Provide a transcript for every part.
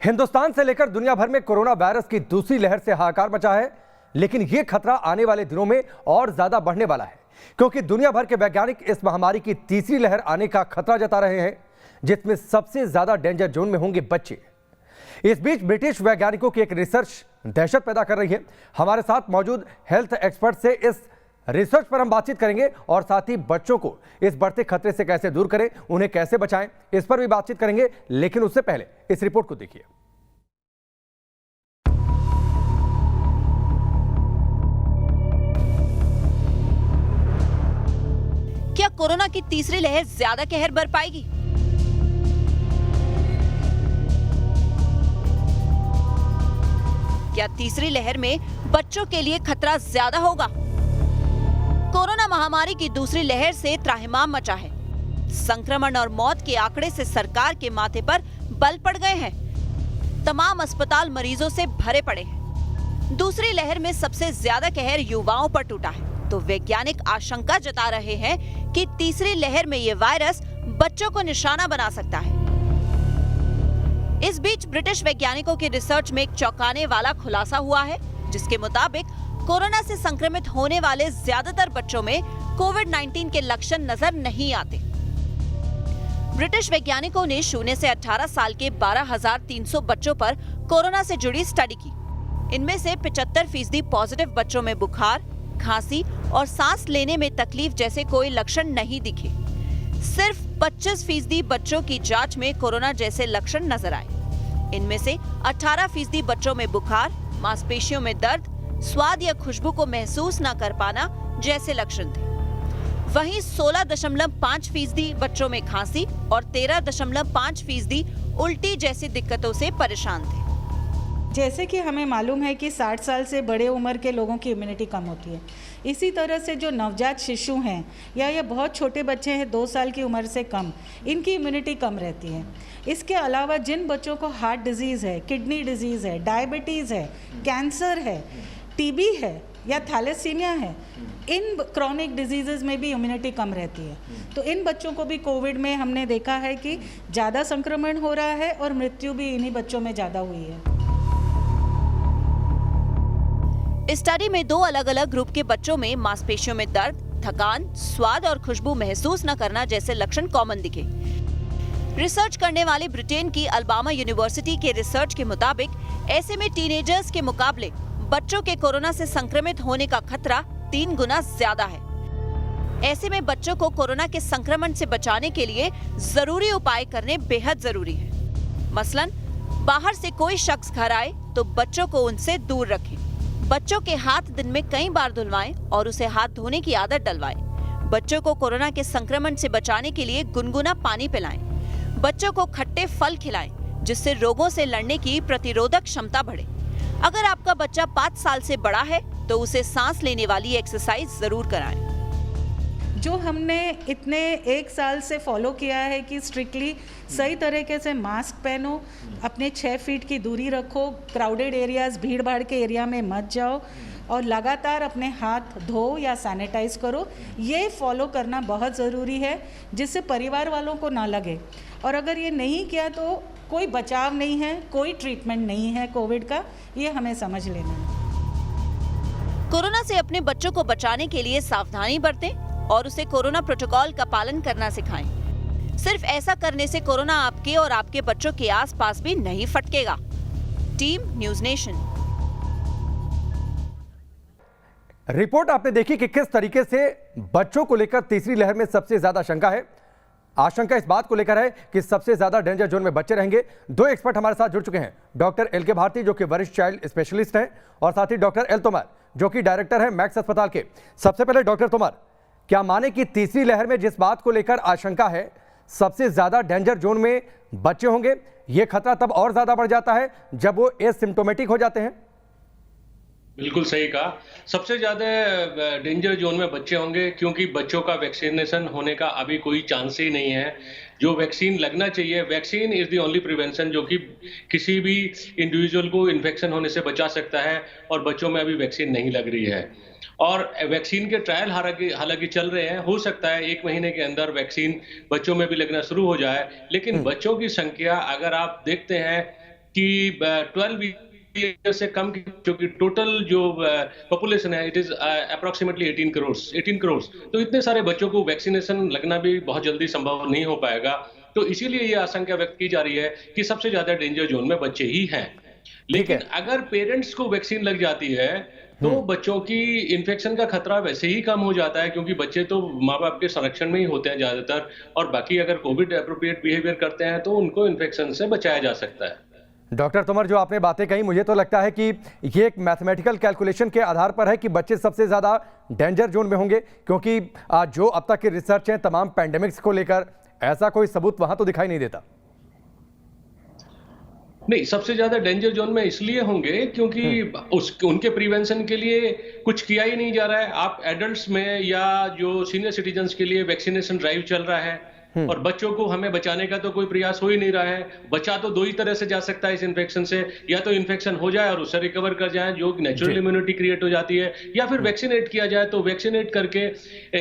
हिंदुस्तान से लेकर दुनिया भर में कोरोना वायरस की दूसरी लहर से हाहाकार मचा है, लेकिन यह खतरा आने वाले दिनों में और ज्यादा बढ़ने वाला है, क्योंकि दुनिया भर के वैज्ञानिक इस महामारी की तीसरी लहर आने का खतरा जता रहे हैं, जिसमें सबसे ज्यादा डेंजर जोन में होंगे बच्चे। इस बीच ब्रिटिश वैज्ञानिकों की एक रिसर्च दहशत पैदा कर रही है। हमारे साथ मौजूद हेल्थ एक्सपर्ट से इस रिसर्च पर हम बातचीत करेंगे और साथ ही बच्चों को इस बढ़ते खतरे से कैसे दूर करें, उन्हें कैसे बचाएं, इस पर भी बातचीत करेंगे। लेकिन उससे पहले इस रिपोर्ट को देखिए। क्या कोरोना की तीसरी लहर ज्यादा कहर बर पाएगी? क्या तीसरी लहर में बच्चों के लिए खतरा ज्यादा होगा? कोरोना महामारी की दूसरी लहर से त्राहिमाम मचा है। संक्रमण और मौत के आंकड़े से सरकार के माथे पर बल पड़ गए हैं। तमाम अस्पताल मरीजों से भरे पड़े हैं। दूसरी लहर में सबसे ज्यादा कहर युवाओं पर टूटा है, तो वैज्ञानिक आशंका जता रहे हैं कि तीसरी लहर में ये वायरस बच्चों को निशाना बना सकता है। इस बीच ब्रिटिश वैज्ञानिकों की रिसर्च में एक चौंकाने वाला खुलासा हुआ है, जिसके मुताबिक कोरोना से संक्रमित होने वाले ज्यादातर बच्चों में कोविड-19 के लक्षण नजर नहीं आते। ब्रिटिश वैज्ञानिकों ने 0 से 18 साल के 12,300 बच्चों पर कोरोना से जुड़ी स्टडी की। इनमें से 75% पॉजिटिव बच्चों में बुखार, खांसी और सांस लेने में तकलीफ जैसे कोई लक्षण नहीं दिखे। सिर्फ 25% बच्चों की जांच में कोरोना जैसे लक्षण नजर आए। इनमें से 18% बच्चों में बुखार, मांसपेशियों में दर्द, स्वाद या खुशबू को महसूस न कर पाना जैसे लक्षण थे। वहीं 16.5% बच्चों में खांसी और 13.5% उल्टी जैसी दिक्कतों से परेशान थे। जैसे कि हमें मालूम है कि 60 साल से बड़े उम्र के लोगों की इम्यूनिटी कम होती है, इसी तरह से जो नवजात शिशु हैं या ये बहुत छोटे बच्चे हैं 2 साल की उम्र से कम, इनकी इम्यूनिटी कम रहती है। इसके अलावा जिन बच्चों को हार्ट डिजीज़ है, किडनी डिजीज़ है, डायबिटीज़ है, कैंसर है, टीबी है या थैलेसीमिया है, इन क्रॉनिक डिजीज़ में भी इम्यूनिटी कम रहती है। तो इन बच्चों को भी कोविड में हमने देखा है कि ज़्यादा संक्रमण हो रहा है और मृत्यु भी इन्हीं बच्चों में ज़्यादा हुई है। इस स्टडी में 2 अलग-अलग ग्रुप के बच्चों में मांसपेशियों में दर्द, थकान, स्वाद और खुशबू महसूस न करना जैसे लक्षण कॉमन दिखे। रिसर्च करने वाली ब्रिटेन की अल्बामा यूनिवर्सिटी के रिसर्च के मुताबिक ऐसे में टीनेजर्स के मुकाबले बच्चों के कोरोना से संक्रमित होने का खतरा 3 गुना ज्यादा है। ऐसे में बच्चों को कोरोना के संक्रमण से बचाने के लिए जरूरी उपाय करने बेहद जरूरी है। मसलन, बाहर से कोई शख्स घर आए तो बच्चों को उनसे दूर रखें। बच्चों के हाथ दिन में कई बार धुलवाएं और उसे हाथ धोने की आदत डलवाएं। बच्चों को कोरोना के संक्रमण से बचाने के लिए गुनगुना पानी पिलाएं। बच्चों को खट्टे फल खिलाएं, जिससे रोगों से लड़ने की प्रतिरोधक क्षमता बढ़े। अगर आपका बच्चा 5 साल से बड़ा है तो उसे सांस लेने वाली एक्सरसाइज जरूर कराएं। जो हमने इतने 1 साल से फॉलो किया है कि स्ट्रिक्टली सही तरीके से मास्क पहनो, अपने 6 फीट की दूरी रखो, क्राउडेड एरियाज, भीड़ भाड़ के एरिया में मत जाओ और लगातार अपने हाथ धो या सैनिटाइज करो, ये फॉलो करना बहुत ज़रूरी है, जिससे परिवार वालों को ना लगे। और अगर ये नहीं किया तो कोई बचाव नहीं है, कोई ट्रीटमेंट नहीं है कोविड का, ये हमें समझ लेना है। कोरोना से अपने बच्चों को बचाने के लिए सावधानी बरतें और उसे कोरोना प्रोटोकॉल का पालन करना सिखाएं। सिर्फ ऐसा करने से कोरोना आपके और आपके बच्चों के आसपास भी नहीं फटकेगा। Team news nation. रिपोर्ट आपने देखी कि किस तरीके से बच्चों को लेकर तीसरी लहर में सबसे ज्यादा शंका है। आशंका इस बात को लेकर है कि सबसे ज्यादा डेंजर जोन में बच्चे रहेंगे। 2 एक्सपर्ट हमारे साथ जुड़ चुके हैं, डॉक्टर एल.के. भारती जो कि वरिष्ठ चाइल्ड स्पेशलिस्ट हैं और साथ ही डॉक्टर एल. तोमर जो कि डायरेक्टर हैं मैक्स अस्पताल के। सबसे पहले डॉक्टर तोमर, क्या माने कि तीसरी लहर में जिस बात को लेकर आशंका है, सबसे ज्यादा डेंजर जोन में बच्चे होंगे? यह खतरा तब और ज्यादा बढ़ जाता है जब वो एसिम्प्टोमेटिक हो जाते हैं। बिल्कुल सही कहा। सबसे ज्यादा डेंजर जोन में बच्चे होंगे, क्योंकि बच्चों का वैक्सीनेशन होने का अभी कोई चांस ही नहीं है। जो वैक्सीन लगना चाहिए, vaccine is the only prevention जो कि किसी भी इंडिविजुअल को इन्फेक्शन होने से बचा सकता है, और बच्चों में अभी वैक्सीन नहीं लग रही है। और वैक्सीन के ट्रायल हालांकि चल रहे हैं। हो सकता है 1 महीने के अंदर वैक्सीन बच्चों में भी लगना शुरू हो जाए, लेकिन बच्चों की संख्या अगर आप देखते हैं कि 12 ईयर से कम की जो कि टोटल जो पॉपुलेशन है, इट इज अप्रोक्सीमेटली 18 करोड़। तो इतने सारे बच्चों को वैक्सीनेशन लगना भी बहुत जल्दी संभव नहीं हो पाएगा। तो इसीलिए ये आशंका व्यक्त की जा रही है कि सबसे ज्यादा डेंजर जोन में बच्चे ही हैं। लेकिन अगर पेरेंट्स को वैक्सीन लग जाती है तो बच्चों की इन्फेक्शन का खतरा वैसे ही कम हो जाता है, क्योंकि बच्चे तो माँ बाप के संरक्षण में ही होते हैं ज्यादातर, और बाकी अगर कोविड एप्रोप्रिएट बिहेवियर करते हैं तो उनको इन्फेक्शन से बचाया जा सकता है। डॉक्टर तोमर, जो आपने बातें कही, मुझे तो लगता है कि ये एक मैथमेटिकल कैलकुलेशन के आधार पर है कि बच्चे सबसे ज्यादा डेंजर जोन में होंगे, क्योंकि जो अब तक की रिसर्च है तमाम पैंडेमिक्स को लेकर, ऐसा कोई सबूत वहां तो दिखाई नहीं देता। नहीं, सबसे ज्यादा डेंजर जोन में इसलिए होंगे क्योंकि उनके प्रिवेंशन के लिए कुछ किया ही नहीं जा रहा है। आप एडल्ट्स में या जो सीनियर सिटीजन्स के लिए वैक्सीनेशन ड्राइव चल रहा है, और बच्चों को हमें बचाने का तो कोई प्रयास हो ही नहीं रहा है। बचा तो दो ही तरह से जा सकता है इस इन्फेक्शन से, या तो इन्फेक्शन हो जाए और उससे रिकवर कर जाए, जो नेचुरल इम्यूनिटी क्रिएट हो जाती है, या फिर वैक्सीनेट किया जाए। तो वैक्सीनेट करके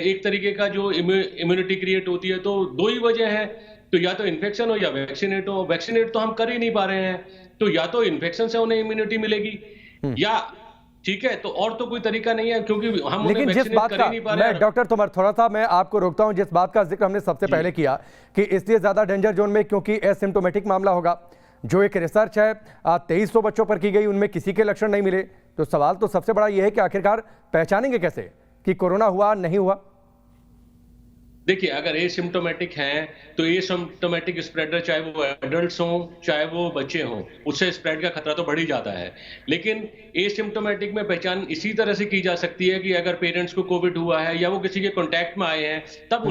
एक तरीके का जो इम्यूनिटी क्रिएट होती है। तो दो ही वजह है, तो या तो इन्फेक्शन हो या वैक्सीनेट हो। वैक्सीनेट तो हम कर ही नहीं पा रहे हैं, तो या तो इन्फेक्शन से उन्हें इम्यूनिटी मिलेगी, या ठीक है, तो और तो कोई तरीका नहीं है, क्योंकि हम लेकिन जिस बात का मैं डॉक्टर तोमर थोड़ा सा मैं आपको रोकता हूं, जिस बात का जिक्र हमने सबसे पहले किया कि इसलिए ज्यादा डेंजर जोन में क्योंकि एसिम्प्टोमेटिक मामला होगा। जो एक रिसर्च है 2300 बच्चों पर की गई, उनमें किसी के लक्षण नहीं मिले। तो सवाल तो सबसे बड़ा यह है कि आखिरकार पहचानेंगे कैसे कि कोरोना हुआ नहीं हुआ। देखिए, अगर एसिम्प्टोमेटिक हैं तो एसिम्प्टोमेटिक स्प्रेडर, चाहे वो एडल्ट्स हों चाहे वो बच्चे हों, उससे स्प्रेड का खतरा तो बढ़ ही जाता है। लेकिन एसिम्प्टोमेटिक में पहचान इसी तरह से की जा सकती है कि अगर पेरेंट्स को कोविड हुआ है या वो किसी के कांटेक्ट में आए हैं, तब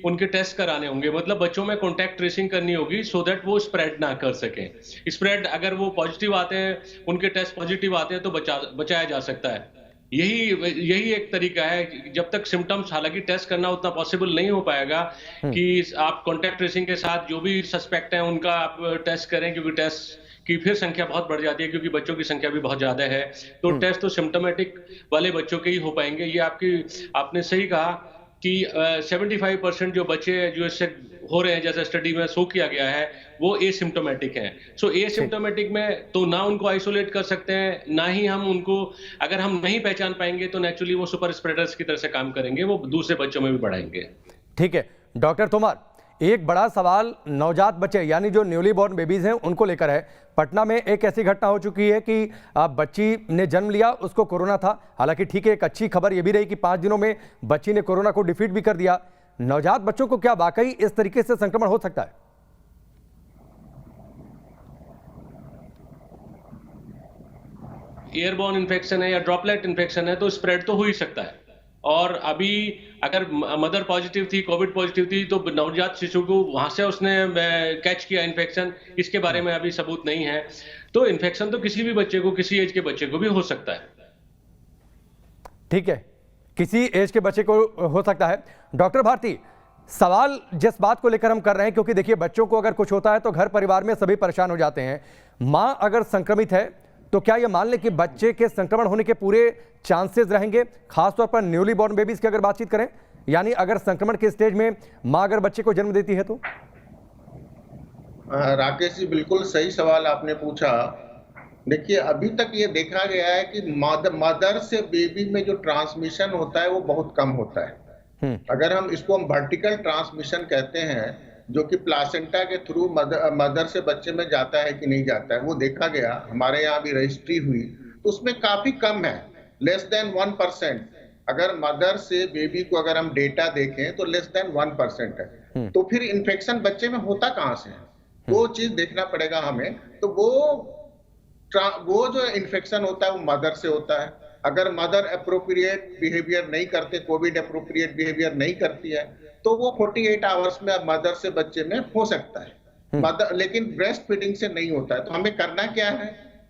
उनके टेस्ट कराने होंगे। मतलब बच्चों में कांटेक्ट ट्रेसिंग करनी होगी, सो दैट वो स्प्रेड ना कर सकें। स्प्रेड अगर वो पॉजिटिव आते हैं, उनके टेस्ट पॉजिटिव आते हैं, तो बचाया जा सकता है। यही एक तरीका है। जब तक सिम्टम्स, हालांकि टेस्ट करना उतना पॉसिबल नहीं हो पाएगा कि आप कांटेक्ट ट्रेसिंग के साथ जो भी सस्पेक्ट हैं उनका आप टेस्ट करें, क्योंकि टेस्ट की फिर संख्या बहुत बढ़ जाती है, क्योंकि बच्चों की संख्या भी बहुत ज्यादा है। तो टेस्ट तो सिम्टोमेटिक वाले बच्चों के ही हो पाएंगे। ये आपने सही कहा कि 75% जो बच्चे जो इससे हो रहे हैं, जैसे स्टडी में शो किया गया है, वो एसिम्प्टोमेटिक हैं। सो एसिम्प्टोमेटिक में तो ना उनको आइसोलेट कर सकते हैं, ना ही हम उनको, अगर हम नहीं पहचान पाएंगे तो नेचुरली वो सुपर स्प्रेडर्स की तरह से काम करेंगे, वो दूसरे बच्चों में भी बढ़ाएंगे। ठीक है डॉक्टर तोमर, एक बड़ा सवाल नवजात बच्चे यानी जो न्यूली बॉर्न बेबीज हैं उनको लेकर है। पटना में एक ऐसी घटना हो चुकी है कि बच्ची ने जन्म लिया, उसको कोरोना था। हालांकि ठीक है, एक अच्छी खबर यह भी रही कि 5 दिनों में बच्ची ने कोरोना को डिफीट भी कर दिया। नवजात बच्चों को क्या वाकई इस तरीके से संक्रमण हो सकता है? एयरबॉर्न इन्फेक्शन है या ड्रॉपलेट इन्फेक्शन है तो स्प्रेड तो हो ही सकता है। और अभी अगर मदर पॉजिटिव थी, कोविड पॉजिटिव थी, तो नवजात शिशु को वहां से उसने कैच किया इन्फेक्शन, इसके बारे में अभी सबूत नहीं है। तो इन्फेक्शन तो किसी भी बच्चे को, किसी एज के बच्चे को भी हो सकता है। ठीक है, किसी एज के बच्चे को हो सकता है। डॉक्टर भारती, सवाल जिस बात को लेकर हम कर रहे हैं, क्योंकि देखिए बच्चों को अगर कुछ होता है तो घर परिवार में सभी परेशान हो जाते हैं। मां अगर संक्रमित है तो क्या यह मान लें कि बच्चे के संक्रमण होने के पूरे चांसेस रहेंगे, खासतौर पर न्यूली बॉर्न बेबीज की अगर बातचीत करें? यानी अगर संक्रमण के स्टेज में मां अगर बच्चे को जन्म देती है तो? राकेश जी, बिल्कुल सही सवाल आपने पूछा। देखिए, अभी तक ये देखा गया है कि मदर से बेबी में जो ट्रांसमिशन होता है वो बहुत कम होता है। अगर हम इसको वर्टिकल ट्रांसमिशन कहते हैं, जो कि प्लासेंटा के थ्रू मदर से बच्चे में जाता है कि नहीं जाता है, वो देखा गया। हमारे यहाँ भी रजिस्ट्री हुई तो उसमें काफी कम है, लेस देन 1%। अगर मदर से बेबी को अगर हम डेटा देखें तो लेस देन 1% है। तो फिर इन्फेक्शन बच्चे में होता कहाँ से है, वो चीज देखना पड़ेगा हमें। तो वो जो इन्फेक्शन होता है वो मदर से होता है। अगर मदर एप्रोप्रिएट बिहेवियर नहीं करते, कोविड एप्रोप्रिएट बिहेवियर नहीं करती है, तो वो 48 आवर्स में मदर से बच्चे में हो सकता है। मदर, लेकिन ब्रेस्ट फीडिंग से नहीं होता है। तो हमें करना क्या है,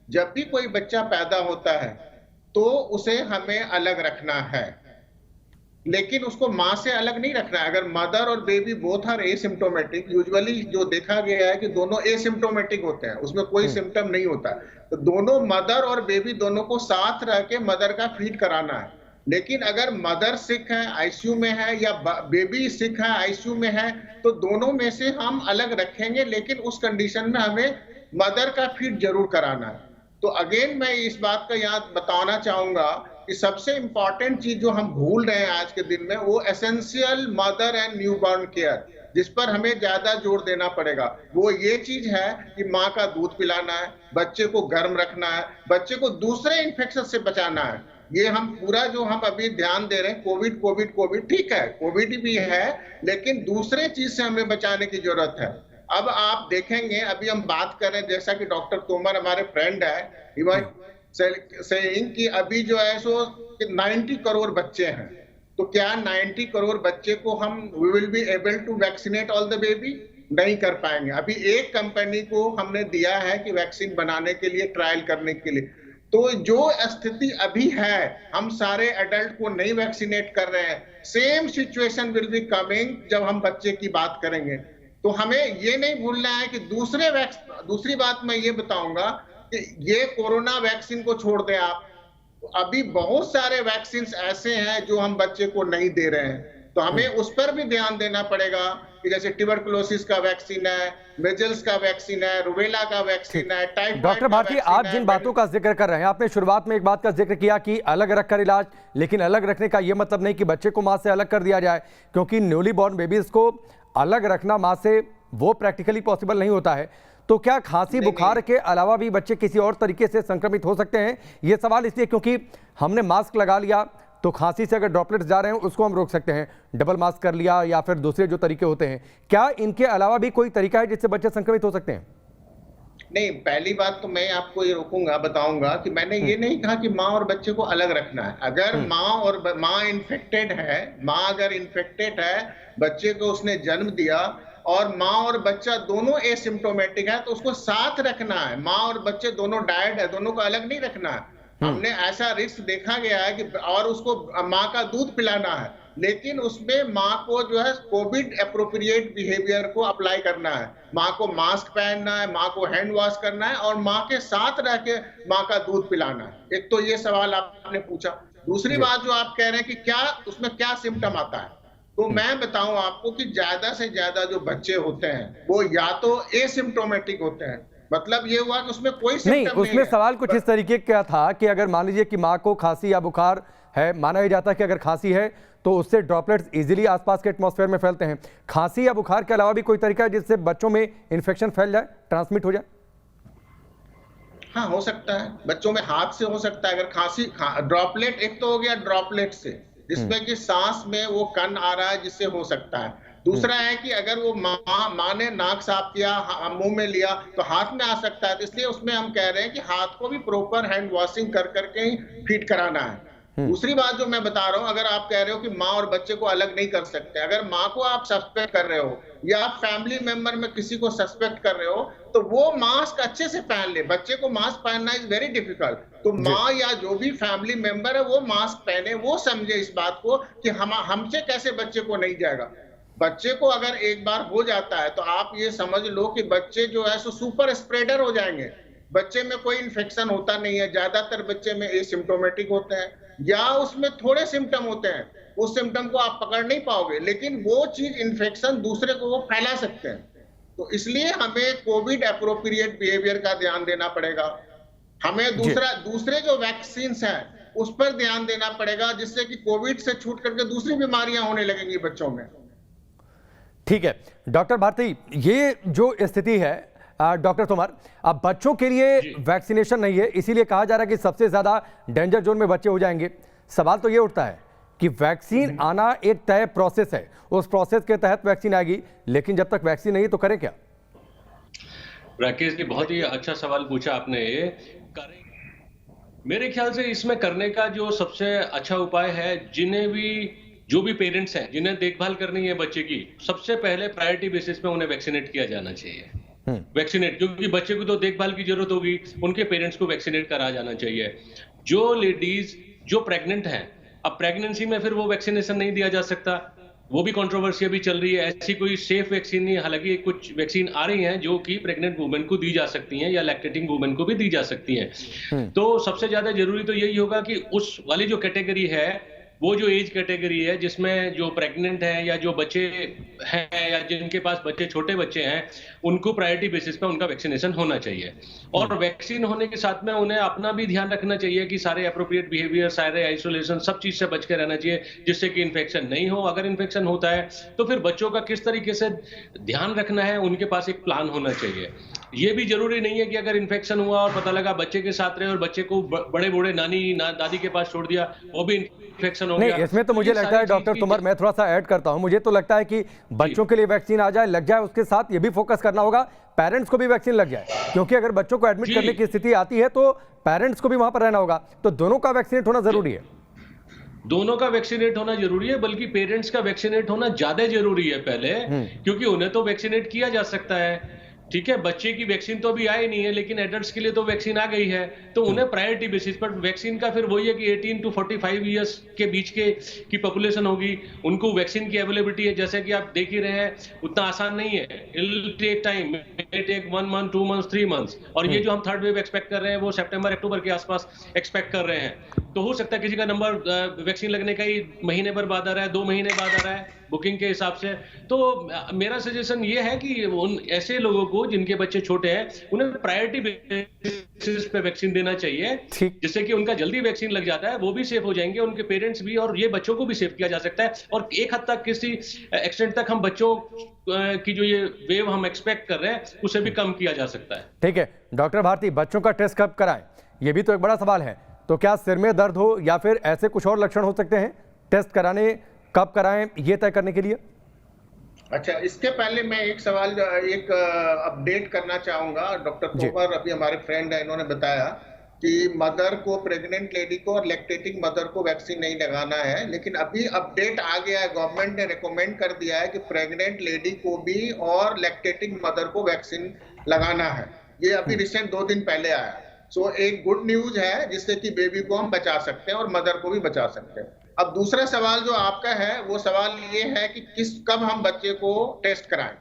जब भी कोई बच्चा पैदा होता है तो उसे हमें अलग रखना है, लेकिन उसको मां से अलग नहीं रखना है। अगर मदर और baby both are asymptomatic, usually जो देखा गया है कि दोनों एसिम्प्टोमेटिक होते हैं, उसमें कोई सिम्टम नहीं होता, तो दोनों मदर और बेबी दोनों को साथ रह के मदर का फीड कराना है। लेकिन अगर मदर सिक है, आईसीयू में है, या बेबी सिक है, आईसीयू में है, तो दोनों में से हम अलग रखेंगे। लेकिन उस कंडीशन में हमें मदर का फीड जरूर कराना है। तो अगेन मैं इस बात का यहाँ बताना चाहूंगा कि सबसे इंपॉर्टेंट चीज जो हम भूल रहे हैं आज के दिन में, वो essential mother and newborn care, जिस पर हमें ज्यादा जोर देना पड़ेगा। वो ये चीज है कि माँ का दूध पिलाना है, बच्चे को गर्म रखना है, बच्चे को दूसरे इन्फेक्शन से बचाना है। ये हम पूरा जो हम अभी ध्यान दे रहे हैं, कोविड कोविड कोविड, ठीक है कोविड भी है, लेकिन दूसरे चीज से हमें बचाने की जरूरत है। अब आप देखेंगे, अभी हम बात कर रहे हैं, जैसा कि डॉक्टर तोमर हमारे फ्रेंड है, इवन सेइंग कि अभी जो है सो 90 करोड़ बच्चे हैं, तो क्या 90 करोड़ बच्चे को हम we will be able to vaccinate all the baby? नहीं कर पाएंगे। अभी एक कंपनी को हमने दिया है कि वैक्सीन बनाने के लिए, ट्रायल करने के लिए। तो जो स्थिति अभी है, हम सारे एडल्ट को नहीं वैक्सीनेट कर रहे हैं, same situation will be coming जब हम बच्चे की बात करेंगे। तो हमें ये नहीं भूलना है कि दूसरी बात मैं ये बताऊंगा कि ये कोरोना वैक्सीन को छोड़ दें आप, अभी बहुत सारे वैक्सीन ऐसे हैं जो हम बच्चे को नहीं दे रहे हैं, तो हमें उस पर भी ध्यान देना पड़ेगा कि जैसे ट्यूबरकुलोसिस का वैक्सीन है, मेजल्स का वैक्सीन है, रुबेला का वैक्सीन है, टाइफाइड। डॉक्टर भारती, आप जिन बातों का जिक्र कर रहे हैं, आपने शुरुआत में एक बात का जिक्र किया कि अलग रखकर इलाज, लेकिन अलग रखने का यह मतलब नहीं कि बच्चे को मां से अलग कर दिया जाए, क्योंकि न्यूली बॉर्न बेबीज को अलग रखना मां से वो प्रैक्टिकली पॉसिबल नहीं होता है। तो क्या खांसी बुखार के अलावा भी बच्चे किसी और तरीके से संक्रमित हो सकते हैं? ये सवाल इसलिए क्योंकि हमने मास्क लगा लिया तो खांसी से अगर ड्रॉपलेट्स जा रहे हैं उसको हम रोक सकते हैं, डबल मास्क कर लिया या फिर दूसरे जो तरीके होते हैं, क्या इनके अलावा भी कोई तरीका है जिससे बच्चे संक्रमित हो सकते हैं? नहीं, पहली बात तो मैं आपको ये रोकूंगा, बताऊंगा कि मैंने ये नहीं कहा कि माँ और बच्चे को अलग रखना है। अगर माँ इन्फेक्टेड है, माँ अगर इन्फेक्टेड है, बच्चे को उसने जन्म दिया और माँ और बच्चा दोनों एसिम्प्टोमेटिक है, तो उसको साथ रखना है। माँ और बच्चे दोनों डायड है, दोनों को अलग नहीं रखना है। हमने ऐसा रिस्क देखा गया है कि और उसको माँ का दूध पिलाना है, लेकिन उसमें माँ को जो है कोविड एप्रोप्रिएट बिहेवियर को अप्लाई करना है। माँ को मास्क पहनना है, माँ को हैंड वॉश करना है और माँ के साथ रह के माँ का दूध पिलाना है। एक तो ये सवाल आपने पूछा। दूसरी बात जो आप कह रहे हैं कि क्या उसमें क्या सिम्टम आता है, तो मैं बताऊं आपको कि ज्यादा से ज्यादा जो बच्चे होते हैं वो या तो एसिम्प्टोमेटिक होते हैं, मतलब ये हुआ कि उसमें कोई नहीं, उसमें सवाल कुछ इस तरीके का था कि अगर मान लीजिए कि माँ को खांसी या बुखार है, माना ही जाता है कि अगर खांसी है तो उससे ड्रॉपलेट्स इजीली आसपास के एटमॉस्फेयर में फैलते हैं। खांसी या बुखार के अलावा भी कोई तरीका है जिससे बच्चों में इन्फेक्शन फैल जाए, ट्रांसमिट हो जाए? हाँ, हो सकता है, बच्चों में हाथ से हो सकता है। अगर खांसी ड्रॉपलेट, एक तो हो गया ड्रॉपलेट से, जिसमें कि सांस में वो कण आ रहा है जिससे हो सकता है। दूसरा है कि अगर वो माँ ने नाक साफ किया, मुंह में लिया, तो हाथ में आ सकता है। तो इसलिए उसमें हम कह रहे हैं कि हाथ को भी प्रॉपर हैंड वॉशिंग कर करके ही फीड कराना है। दूसरी बात जो मैं बता रहा हूँ, अगर आप कह रहे हो कि माँ और बच्चे को अलग नहीं कर सकते, अगर माँ को आप सस्पेक्ट कर रहे हो या आप फैमिली मेंबर में किसी को सस्पेक्ट कर रहे हो, तो वो मास्क अच्छे से पहन ले। बच्चे को मास्क पहनना इज वेरी डिफिकल्ट, तो माँ या जो भी फैमिली मेंबर है वो मास्क पहने, वो समझे इस बात को कि हमसे कैसे बच्चे को नहीं जाएगा। बच्चे को अगर एक बार हो जाता है तो आप ये समझ लो कि बच्चे जो है सो सुपर स्प्रेडर हो जाएंगे। बच्चे में कोई इन्फेक्शन होता नहीं है, ज्यादातर बच्चे में एसिम्प्टोमेटिक होते हैं या उसमें थोड़े सिम्टम होते हैं, उस सिम्टम को आप पकड़ नहीं पाओगे, लेकिन वो चीज इन्फेक्शन दूसरे को वो फैला सकते हैं। तो इसलिए हमें कोविड एप्रोप्रिएट बिहेवियर का ध्यान देना पड़ेगा। हमें दूसरे जो वैक्सीन हैं उस पर ध्यान देना पड़ेगा, जिससे कि कोविड से छूट करके दूसरी बीमारियां होने लगेंगी बच्चों में। ठीक है डॉक्टर भारती, ये जो स्थिति है डॉक्टर तोमर, अब बच्चों के लिए वैक्सीनेशन नहीं है, इसीलिए कहा जा रहा है कि सबसे ज्यादा डेंजर जोन में बच्चे हो जाएंगे। सवाल तो ये उठता है कि वैक्सीन आना एक तय प्रोसेस है, उस प्रोसेस के तहत वैक्सीन आएगी, लेकिन जब तक वैक्सीन नहीं तो करें क्या? राकेश जी, बहुत ही अच्छा सवाल पूछा आपने। मेरे ख्याल से इसमें करने का जो सबसे अच्छा उपाय है, जो भी पेरेंट्स हैं जिन्हें देखभाल करनी है बच्चे की, सबसे पहले प्रायोरिटी बेसिस पे उन्हें वैक्सीनेट किया जाना चाहिए। वैक्सीनेट, क्योंकि बच्चे को तो देखभाल की जरूरत होगी, उनके पेरेंट्स को वैक्सीनेट करा जाना चाहिए। जो लेडीज जो प्रेग्नेंट हैं, अब प्रेगनेंसी में फिर वो वैक्सीनेशन नहीं दिया जा सकता, वो भी कंट्रोवर्सी अभी चल रही है। ऐसी कोई सेफ वैक्सीन नहीं, हालांकि कुछ वैक्सीन आ रही हैं जो कि प्रेग्नेंट वुमेन को दी जा सकती हैं या लैक्टेटिंग वुमेन को भी दी जा सकती हैं। तो सबसे ज्यादा जरूरी तो यही होगा कि उस वाली जो कैटेगरी है वो जो एज कैटेगरी है जिसमें जो प्रेग्नेंट हैं या जो बच्चे हैं या जिनके पास बच्चे छोटे बच्चे हैं, उनको प्रायोरिटी बेसिस पे उनका वैक्सीनेशन होना चाहिए। और वैक्सीन होने के साथ में उन्हें अपना भी ध्यान रखना चाहिए कि सारे एप्रोप्रिएट बिहेवियर, सारे आइसोलेशन, सब चीज से बच के रहना चाहिए जिससे कि इन्फेक्शन नहीं हो। अगर इन्फेक्शन होता है तो फिर बच्चों का किस तरीके से ध्यान रखना है, उनके पास एक प्लान होना चाहिए। ये भी जरूरी नहीं है कि अगर इन्फेक्शन हुआ और पता लगा बच्चे के साथ रहे और बच्चे को बड़े बूढ़े दादी के पास छोड़ दिया, वो भी इन्फेक्शन हो गया। नहीं, इसमें तो मुझे लगता है डॉक्टर तोमर, मैं थोड़ा सा ऐड करता हूं, मुझे तो लगता है कि बच्चों के लिए वैक्सीन आ जाए, लग जाए, उसके साथ ये भी फोकस करना होगा पेरेंट्स को भी वैक्सीन लग जाए, क्योंकि अगर बच्चों को एडमिट करने की स्थिति आती है तो पेरेंट्स को भी वहां पर रहना होगा, तो दोनों का वैक्सीनेट होना जरूरी है। दोनों का वैक्सीनेट होना जरूरी है, बल्कि पेरेंट्स का वैक्सीनेट होना ज्यादा जरूरी है पहले, क्योंकि उन्हें तो वैक्सीनेट किया जा सकता है। ठीक है, बच्चे की वैक्सीन तो अभी आई नहीं है, लेकिन एडल्ट्स के लिए तो वैक्सीन आ गई है, तो उन्हें प्रायोरिटी बेसिस पर वैक्सीन का फिर वही है कि 18 टू 45 ईयर्स के बीच की पॉपुलेशन होगी, उनको वैक्सीन की अवेलेबिलिटी है। जैसे कि आप देख ही रहे हैं, उतना आसान नहीं है, it will take time, it take 1 month, 2 months, 3 months. और ये जो हम थर्ड वेव एक्सपेक्ट कर रहे हैं वो सितंबर अक्टूबर के आसपास एक्सपेक्ट कर रहे हैं। तो हो सकता है किसी का नंबर वैक्सीन लगने का ही महीने भर बाद आ रहा है, 2 महीने बाद आ रहा है बुकिंग के हिसाब से। तो मेरा सजेशन ये है कि उन ऐसे लोगों को जिनके बच्चे छोटे हैं, उन्हें प्रायोरिटी बेसिस पे वैक्सीन देना चाहिए, जिससे कि उनका जल्दी वैक्सीन लग जाता है, वो भी सेफ हो जाएंगे, उनके पेरेंट्स भी, और ये बच्चों को भी सेफ किया जा सकता है। और एक हद तक, किसी एक्सटेंट तक हम बच्चों की जो ये वेव हम एक्सपेक्ट कर रहे हैं, उसे भी कम किया जा सकता है। ठीक है डॉक्टर भारती, बच्चों का टेस्ट कब कराएं, ये भी तो एक बड़ा सवाल है। तो क्या सिर में दर्द हो या फिर ऐसे कुछ और लक्षण हो सकते हैं, टेस्ट कराने कब कराएं ये तय करने के लिए? अच्छा, इसके पहले मैं एक सवाल, एक अपडेट करना चाहूंगा। डॉक्टर तोमर अभी हमारे फ्रेंड है, इन्होंने बताया कि मदर को, प्रेग्नेंट लेडी को और लैक्टेटिंग मदर को वैक्सीन नहीं लगाना है, लेकिन अभी अपडेट आ गया है, गवर्नमेंट ने रिकमेंड कर दिया है कि प्रेग्नेंट लेडी को भी और लैक्टेटिंग मदर को वैक्सीन लगाना है। ये अभी रिसेंट 2 दिन पहले आया। सो एक गुड न्यूज है, जिससे कि बेबी को हम बचा सकते हैं और मदर को भी बचा सकते हैं। अब दूसरा सवाल जो आपका है, वो सवाल ये है कि कब हम बच्चे को टेस्ट कराएं।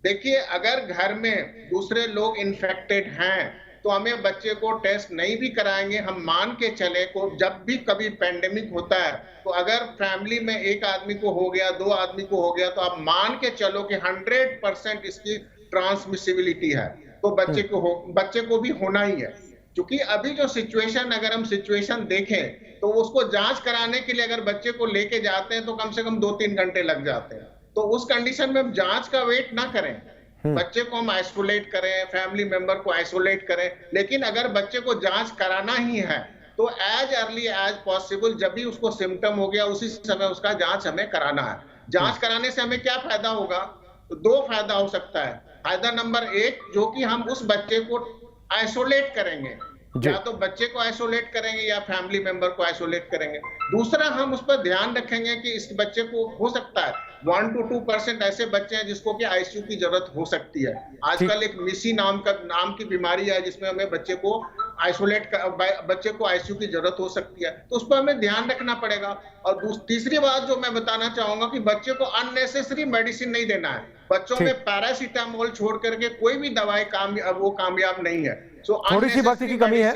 देखिए, अगर घर में दूसरे लोग इन्फेक्टेड हैं तो हमें बच्चे को टेस्ट नहीं भी कराएंगे। हम मान के चले को जब भी कभी पेंडेमिक होता है, तो अगर फैमिली में एक आदमी को हो गया, 2 आदमी को हो गया, तो आप मान के चलो कि 100% इसकी ट्रांसमिसिबिलिटी है, तो बच्चे को भी होना ही है। क्योंकि अभी जो सिचुएशन, अगर हम सिचुएशन देखें तो उसको जांच कराने के लिए अगर बच्चे को लेके जाते हैं तो कम से कम 2-3 घंटे लग जाते हैं। तो उस कंडीशन में हम जांच का वेट ना करें, बच्चे को हम आइसोलेट करें, फैमिली मेंबर को आइसोलेट करें। लेकिन अगर बच्चे को जांच कराना ही है तो एज अर्ली एज पॉसिबल, जब भी उसको सिम्टम हो गया उसी समय उसका जांच हमें कराना है। जांच कराने से हमें क्या फायदा होगा? तो 2 फायदा हो सकता है। फायदा नंबर 1, जो कि हम उस बच्चे को आइसोलेट करेंगे, या तो बच्चे को आइसोलेट करेंगे या फैमिली मेंबर को आइसोलेट करेंगे। दूसरा, हम उस पर ध्यान रखेंगे कि इस बच्चे को, हो सकता है 1 to 2% ऐसे बच्चे हैं जिसको कि आईसीयू की जरूरत हो सकती है। आजकल एक मिसी नाम की बीमारी है जिसमें हमें बच्चे को आईसीयू की जरूरत हो सकती है, तो उस पर हमें ध्यान रखना पड़ेगा। और तीसरी बात जो मैं बताना चाहूंगा कि बच्चे को अननेसेसरी मेडिसिन नहीं देना है। बच्चों में पैरासीटामोल छोड़ करके कोई भी दवाई कामयाब नहीं है। थोड़ी सी वक्त की कमी है।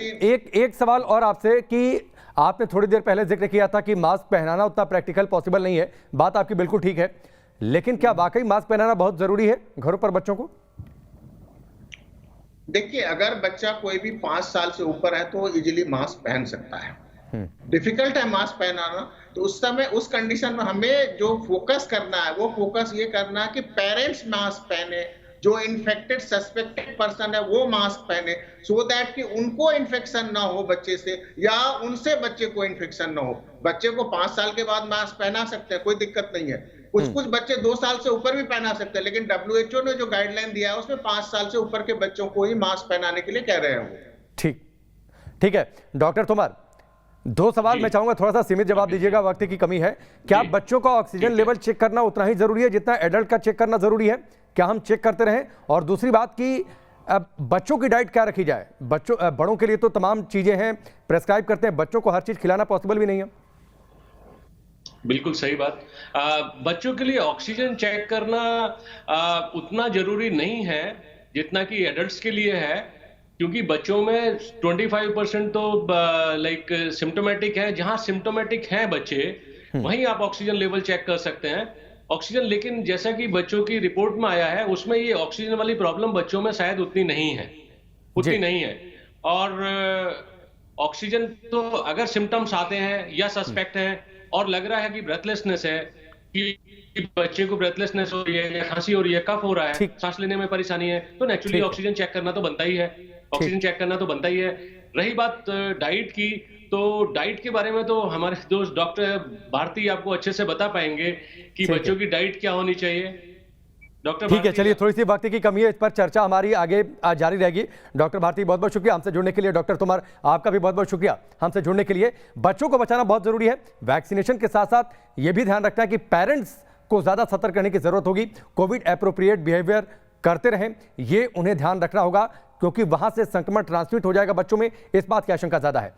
एक सवाल और आपसे कि आपने थोड़ी देर पहले जिक्र किया था कि मास्क पहनाना उतना प्रैक्टिकल पॉसिबल नहीं है, बात आपकी बिल्कुल ठीक है, लेकिन क्या वाकई मास्क पहनाना बहुत जरूरी है घरों पर बच्चों को? देखिए, अगर बच्चा कोई भी 5 साल से ऊपर है तो इजीली मास्क पहन सकता है। डिफिकल्ट है मास्क पहनाना, तो उस समय, उस कंडीशन में हमें जो फोकस करना है, वो फोकस ये करना है कि पेरेंट्स मास्क पहने, जो इन्फेक्टेड सस्पेक्टेड पर्सन है वो मास्क पहने, सो दैट कि उनको इन्फेक्शन ना हो बच्चे से, या उनसे बच्चे को इन्फेक्शन ना हो। बच्चे को 5 साल के बाद मास्क पहना सकते हैं, कोई दिक्कत नहीं है। कुछ बच्चे 2 साल से ऊपर भी पहना सकते हैं, लेकिन WHO ने जो गाइडलाइन दिया है उसमें 5 साल से ऊपर के बच्चों को ही मास्क पहनाने के लिए कह रहे हैं। ठीक है डॉक्टर तोमर, 2 सवाल मैं चाहूंगा थोड़ा सा सीमित जवाब दीजिएगा, वक्त की कमी है। क्या बच्चों का ऑक्सीजन लेवल चेक करना उतना ही जरूरी है जितना एडल्ट का चेक करना जरूरी है? क्या हम चेक करते रहें? और दूसरी बात कि अब बच्चों की डाइट क्या रखी जाए? बड़ों के लिए तो तमाम चीजें हैं, प्रेस्क्राइब करते हैं, बच्चों को हर चीज खिलाना पॉसिबल भी नहीं है। बिल्कुल सही बात। बच्चों के लिए ऑक्सीजन चेक करना उतना जरूरी नहीं है जितना कि एडल्ट्स के लिए है, क्योंकि बच्चों में 25% तो लाइक सिम्टोमेटिक है। जहां सिम्टोमेटिक हैं बच्चे, वहीं आप ऑक्सीजन लेवल चेक कर सकते हैं। ऑक्सीजन, लेकिन जैसा कि बच्चों की रिपोर्ट में आया है, उसमें ये ऑक्सीजन वाली प्रॉब्लम बच्चों में शायद उतनी नहीं है। और ऑक्सीजन तो अगर सिम्टम्स आते हैं या सस्पेक्ट हैं और लग रहा है कि ब्रेथलेसनेस है, कि बच्चे को ब्रेथलेसनेस हो रही है, खांसी हो रही है, कफ हो रहा है, सांस लेने में परेशानी है, तो नेचुरली ऑक्सीजन चेक करना तो बनता ही है। रही बात डाइट की, तो डाइट के बारे में तो हमारे दोस्त डॉक्टर भारती आपको अच्छे से बता पाएंगे कि बच्चों की डाइट क्या होनी चाहिए। डॉक्टर ठीक है, चलिए, थोड़ी सी वक्त की कमी है, इस पर चर्चा हमारी आगे जारी रहेगी। डॉक्टर भारती, बहुत बहुत शुक्रिया हमसे जुड़ने के लिए। डॉक्टर तोमर, आपका भी बहुत बहुत शुक्रिया हमसे जुड़ने के लिए। बच्चों को बचाना बहुत जरूरी है। वैक्सीनेशन के साथ साथ ये भी ध्यान रखना है कि पेरेंट्स को ज्यादा सतर्क रहने की जरूरत होगी। कोविड एप्रोप्रिएट बिहेवियर करते रहें, ये उन्हें ध्यान रखना होगा, क्योंकि वहां से संक्रमण ट्रांसमिट हो जाएगा बच्चों में, इस बात की आशंका ज्यादा है।